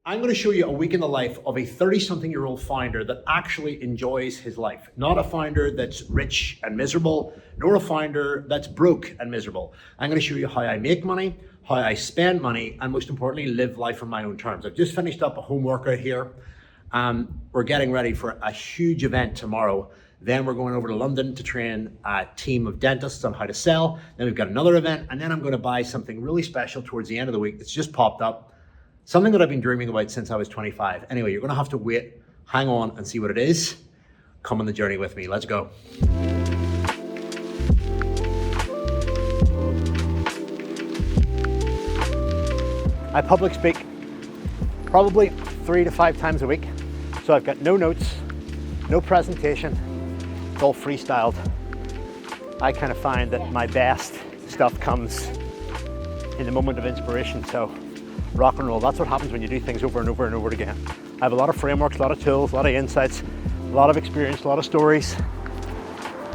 I'm going to show you a week in the life of a 30-something-year-old founder that actually enjoys his life. Not a founder that's rich and miserable, nor a founder that's broke and miserable. I'm going to show you how I make money, how I spend money, and most importantly, live life on my own terms. I've just finished up a home workout here. We're getting ready for a huge event tomorrow. Then we're going over to London to train a team of dentists on how to sell. Then we've got another event, and then I'm going to buy something really special towards the end of the week that's just popped up. Something that I've been dreaming about since I was 25. Anyway, you're gonna have to wait, hang on and see what it is. Come on the journey with me, let's go. I public speak probably 3 to 5 times a week. So I've got no notes, no presentation, it's all freestyled. I kind of find that my best stuff comes in the moment of inspiration, so rock and roll. That's what happens when you do things over and over and over again. I have a lot of frameworks, a lot of tools, a lot of insights, a lot of experience, a lot of stories.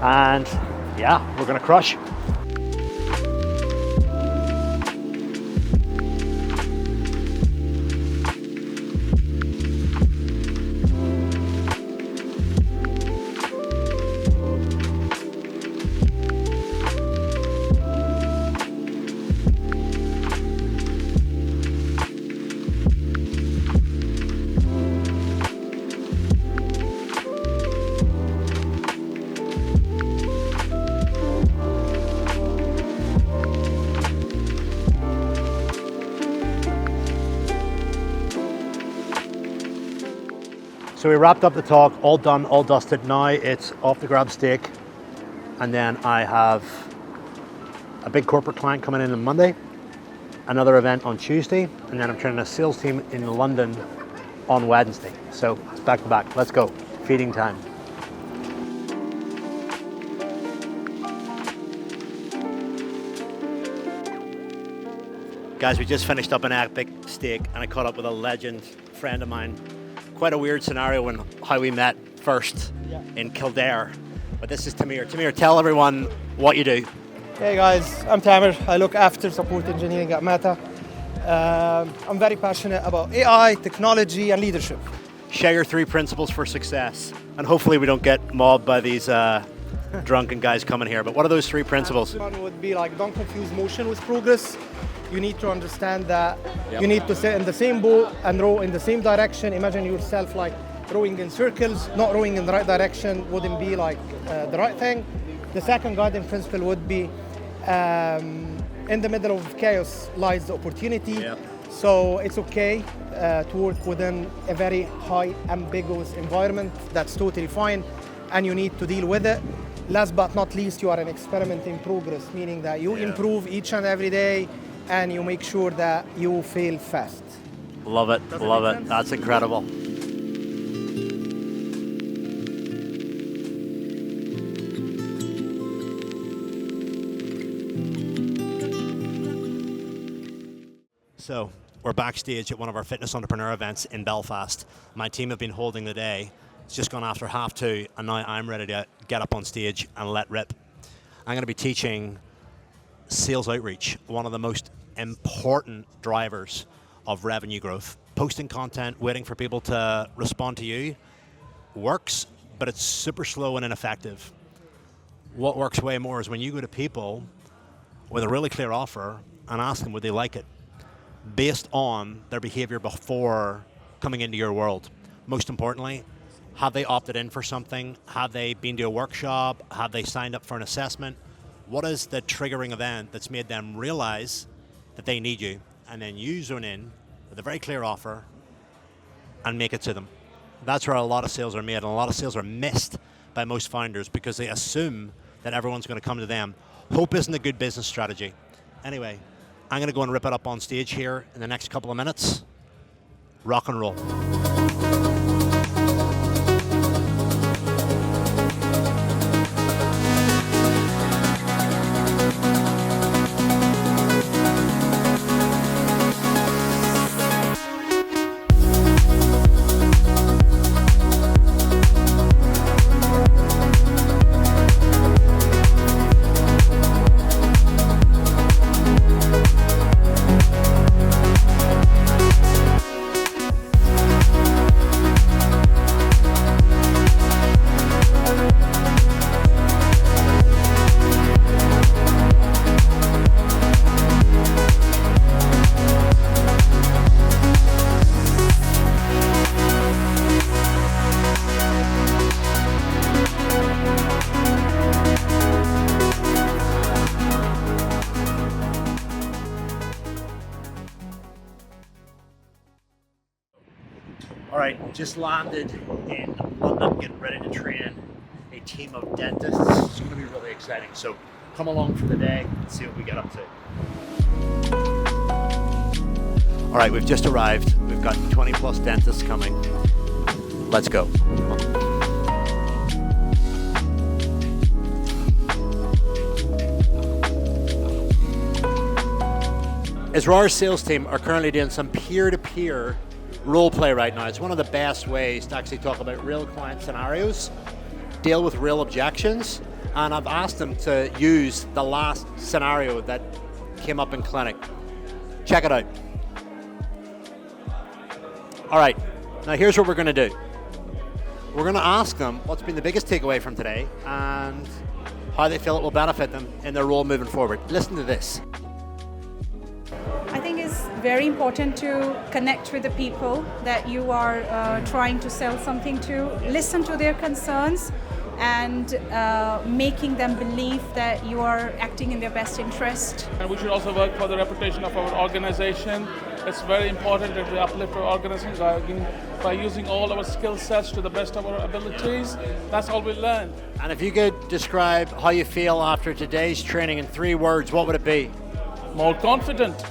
And yeah, we're gonna crush. So we wrapped up the talk, all done, all dusted. Now it's off to grab steak. And then I have a big corporate client coming in on Monday, another event on Tuesday, and then I'm training a sales team in London on Wednesday. So it's back to back, let's go, feeding time. Guys, we just finished up an epic steak and I caught up with a legend friend of mine. Quite a weird scenario when how we met first in Kildare, but this is Tamir. Tamir, tell everyone what you do. Hey guys, I'm Tamir. I look after support engineering at Meta. I'm very passionate about AI, technology, and leadership. Share your 3 principles for success, and hopefully we don't get mobbed by these drunken guys coming here. But what are those 3 principles? One would be like, don't confuse motion with progress. You need to understand that you need to sit in the same boat and row in the same direction. Imagine yourself like rowing in circles, not rowing in the right direction wouldn't be like the right thing. The second guiding principle would be in the middle of chaos lies the opportunity. Yep. So it's okay to work within a very high ambiguous environment. That's totally fine, and you need to deal with it. Last but not least, you are an experiment in progress, meaning that you improve each and every day, and you make sure that you fail fast. Love it, love it. That's incredible. So we're backstage at one of our fitness entrepreneur events in Belfast. My team have been holding the day. It's just gone after 2:30, and now I'm ready to get up on stage and let rip. I'm going to be teaching sales outreach, one of the most important drivers of revenue growth. Posting content, waiting for people to respond to you works, but it's super slow and ineffective. What works way more is when you go to people with a really clear offer and ask them would they like it based on their behavior before coming into your world. Most importantly, have they opted in for something? Have they been to a workshop? Have they signed up for an assessment? What is the triggering event that's made them realize that they need you? And then you zone in with a very clear offer and make it to them. That's where a lot of sales are made, and a lot of sales are missed by most founders because they assume that everyone's going to come to them. Hope isn't a good business strategy. Anyway, I'm going to go and rip it up on stage here in the next couple of minutes. Rock and roll. All right, just landed in London, getting ready to train a team of dentists. It's going to be really exciting. So come along for the day and see what we get up to. All right, we've just arrived. We've got 20 plus dentists coming. Let's go. Israr's sales team are currently doing some peer-to-peer role play right now. It's one of the best ways to actually talk about real client scenarios, deal with real objections, and I've asked them to use the last scenario that came up in clinic. Check it out. All right, now here's what we're going to do. We're going to ask them what's been the biggest takeaway from today and how they feel it will benefit them in their role moving forward. Listen to this. I think it's very important to connect with the people that you are trying to sell something to, listen to their concerns, and making them believe that you are acting in their best interest. And we should also work for the reputation of our organization. It's very important that we uplift our organization by using all our skill sets to the best of our abilities. That's all we learn. And if you could describe how you feel after today's training in 3 words, what would it be? More confident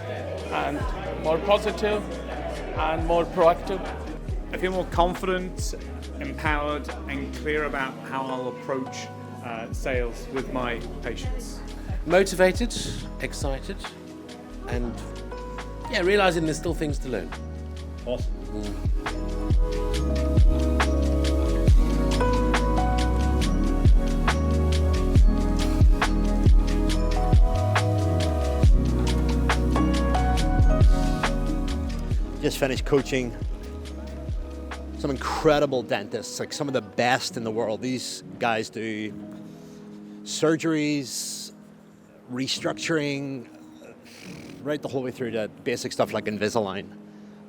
and more positive and more proactive. I feel more confident, empowered and clear about how I'll approach sales with my patients. Motivated, excited, and realising there's still things to learn. Awesome. Just finished coaching some incredible dentists, like some of the best in the world. These guys do surgeries, restructuring, right the whole way through to basic stuff like Invisalign,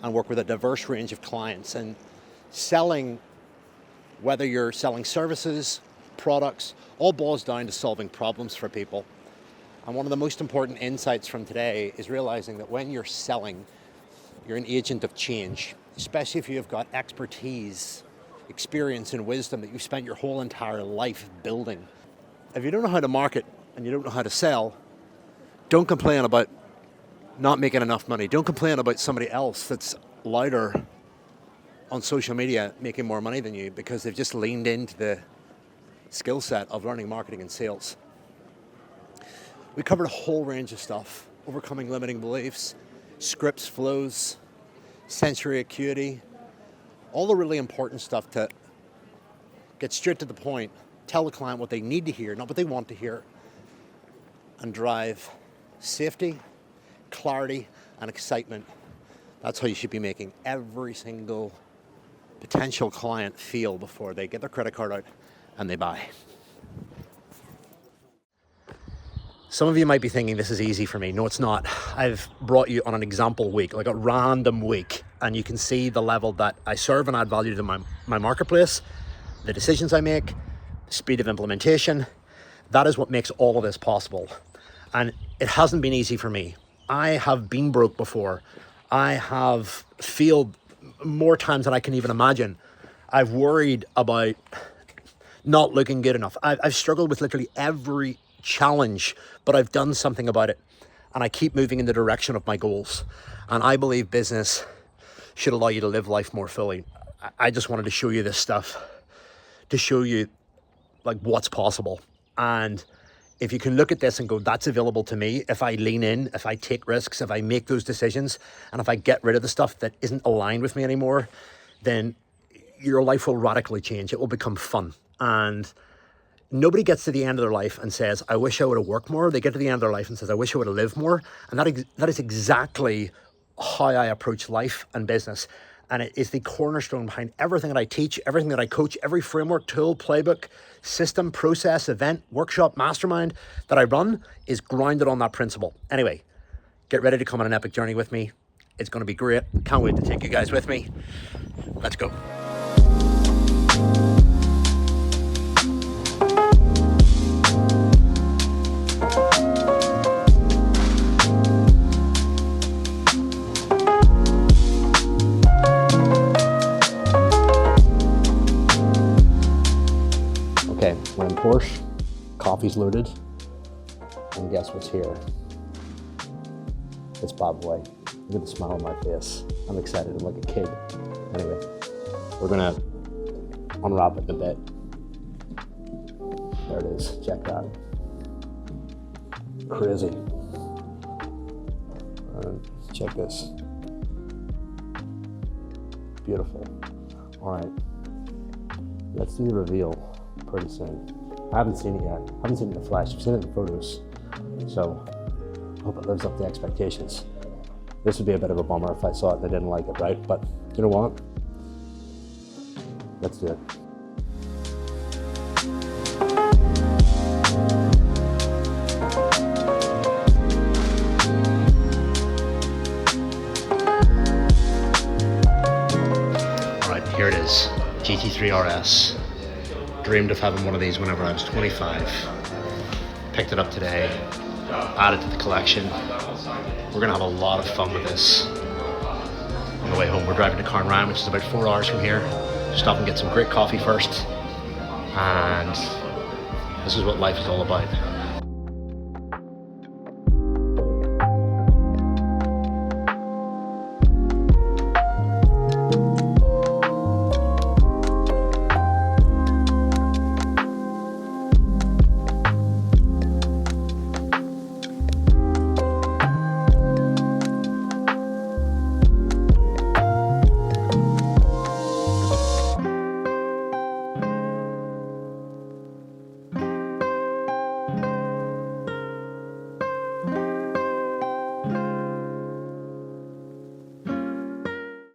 and work with a diverse range of clients. And selling, whether you're selling services, products, all boils down to solving problems for people. And one of the most important insights from today is realizing that when you're selling, you're an agent of change, especially if you've got expertise, experience, and wisdom that you've spent your whole entire life building. If you don't know how to market and you don't know how to sell, don't complain about not making enough money. Don't complain about somebody else that's louder on social media making more money than you because they've just leaned into the skill set of learning marketing and sales. We covered a whole range of stuff: overcoming limiting beliefs, scripts, flows, sensory acuity, all the really important stuff to get straight to the point, tell the client what they need to hear, not what they want to hear, and drive safety, clarity, and excitement. That's how you should be making every single potential client feel before they get their credit card out and they buy. Some of you might be thinking this is easy for me. No, it's not. I've brought you on an example week, like a random week, and you can see the level that I serve and add value to my marketplace, the decisions I make, the speed of implementation. That is what makes all of this possible. And it hasn't been easy for me. I have been broke before. I have failed more times than I can even imagine. I've worried about not looking good enough. I've struggled with literally every challenge, but I've done something about it, and I keep moving in the direction of my goals. And I believe business should allow you to live life more fully. I just wanted to show you this stuff, to show you like what's possible. And if you can look at this and go, that's available to me, if I lean in, if I take risks, if I make those decisions, and if I get rid of the stuff that isn't aligned with me anymore, then your life will radically change. It will become fun. And nobody gets to the end of their life and says, I wish I would have worked more. They get to the end of their life and says, I wish I would have lived more. And that is exactly how I approach life and business. And it is the cornerstone behind everything that I teach, everything that I coach, every framework, tool, playbook, system, process, event, workshop, mastermind that I run is grounded on that principle. Anyway, get ready to come on an epic journey with me. It's going to be great. Can't wait to take you guys with me. Let's go. Porsche, coffee's loaded, and guess what's here? It's Bob White. Look at the smile on my face. I'm excited, I'm like a kid. Anyway, we're gonna unwrap it in a bit. There it is, check that. Crazy. Check this. Beautiful. All right, let's do the reveal pretty soon. I haven't seen it yet. I haven't seen it in the flesh. I've seen it in photos. So I hope it lives up to expectations. This would be a bit of a bummer if I saw it and I didn't like it, right? But you know what? Let's do it. Here it is, GT3 RS. Dreamed of having one of these whenever I was 25. Picked it up today, added to the collection. We're gonna have a lot of fun with this. On the way home, we're driving to Carnryan, which is about 4 hours from here. Stop and get some great coffee first. And this is what life is all about.